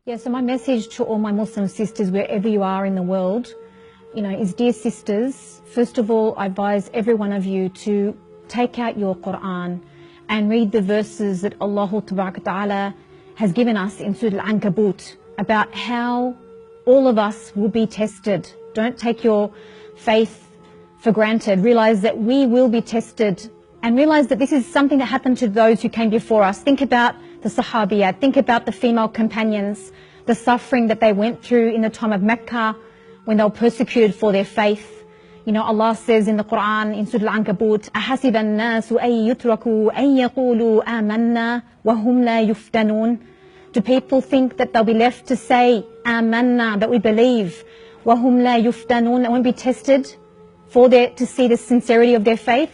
Yeah, so my message to all my Muslim sisters, wherever you are in the world, is, dear sisters, first of all, I advise every one of you to take out your Quran and read the verses that Allah Ta'ala has given us in Surah Al-Ankabut about how all of us will be tested. Don't take your faith for granted. Realize that we will be tested, and realize that this is something that happened to those who came before us. Think about the Sahabiyat, think about the female companions, the suffering that they went through in the time of Mecca when they were persecuted for their faith. Allah says in the Quran, in Surah Al-Ankabut, أَحَسِبَ النَّاسُ أَن يُتْرَكُوا أَن يَقُولُوا آمَنَّا وَهُمْ لَا يُفْتَنُونَ. Do people think that they'll be left to say, آمَنَّا, that we believe, وَهُمْ لَا يُفْتَنُونَ, that won't be tested to see the sincerity of their faith?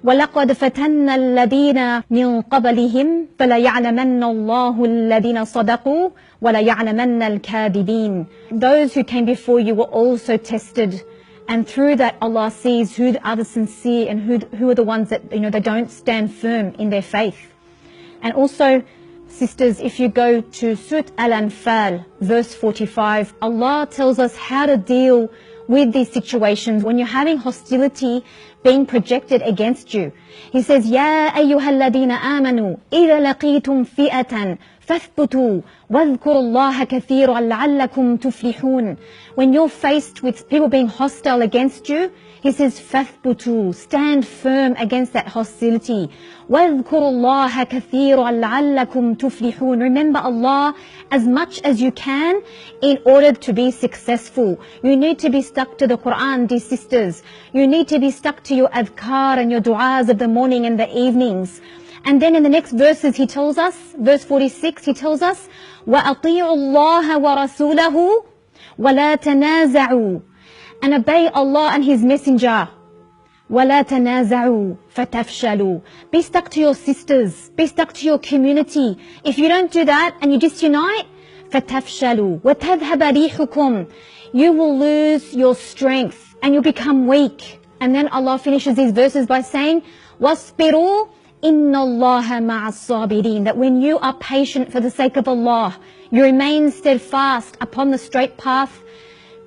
وَلَقَدْ فَتَنَّ الَّذِينَ مِنْ قَبْلِهِمْ فَلَيَعْلَمَنَّ اللَّهُ الَّذِينَ صَدَقُوا وَلَيَعْلَمَنَّ الْكَاذِبِينَ. Those who came before you were also tested, and through that Allah sees who are the sincere and who are the ones that they don't stand firm in their faith. And also, sisters, if you go to Surah Al-Anfal, verse 45, Allah tells us how to deal with these situations when you're having hostility being projected against you. He says, يَا أَيُّهَا الَّذِينَ آمَنُوا إِذَا لَقِيتُمْ فِئَةً فَاثْبُتُوا وَاذْكُرُوا اللَّهَ كَثِيرًا لَعَلَّكُمْ تُفْلِحُونَ. When you're faced with people being hostile against you, he says, فَاثْبُتُوا, stand firm against that hostility. وَاذْكُرُوا اللَّهَ كَثِيرًا لَعَلَّكُمْ تُفْلِحُونَ. Remember Allah as much as you can in order to be successful. You need to be stuck to the Quran, dear sisters. You need to be stuck to your adhkar and your du'as of the morning and the evenings. And then in the next verses he tells us, verse 46, he tells us, وَأَطِيعُوا اللَّهَ وَرَسُولَهُ وَلَا تَنَازَعُوا. And obey Allah and His Messenger. وَلَا تَنَازَعُوا فَتَفْشَلُوا. Be stuck to your sisters. Be stuck to your community. If you don't do that and you disunite, فَتَفْشَلُوا وَتَذْهَبَ رِيحُكُمْ. You will lose your strength and you'll become weak. And then Allah finishes these verses by saying, وَاصْبِرُوا إِنَّ اللَّهَ مَعَ الصَّابِرِينَ. That when you are patient for the sake of Allah, you remain steadfast upon the straight path,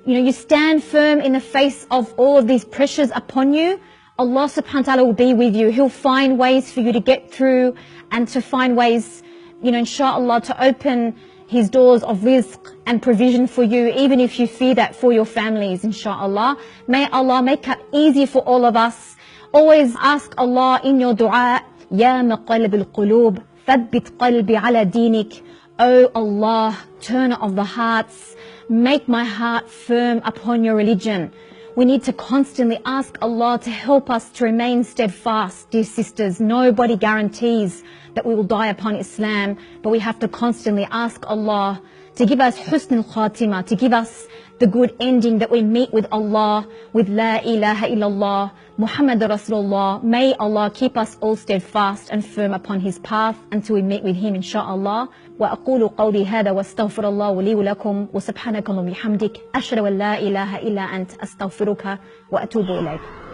you stand firm in the face of all of these pressures upon you, Allah subhanahu wa ta'ala will be with you. He'll find ways for you to get through and to find ways, inshallah, to open His doors of rizq and provision for you, even if you fear that for your families, inshallah. May Allah make it easy for all of us. Always ask Allah in your dua, Ya muqallib al-qulub, thabbit qalbi ala dinik. O Allah, turner of the hearts, make my heart firm upon your religion. We need to constantly ask Allah to help us to remain steadfast, dear sisters. Nobody guarantees that we will die upon Islam, but we have to constantly ask Allah to give us husn al-khatima, to give us the good ending, that we meet with Allah with La ilaha illallah, Muhammad Rasulullah. May Allah keep us all steadfast and firm upon His path until we meet with Him, inshallah. وأقول قولي هذا واستغفر الله لي ولكم وسبحانك اللهم وبحمدك أشهد أن لا إله إلا أنت أستغفرك وأتوب إليك.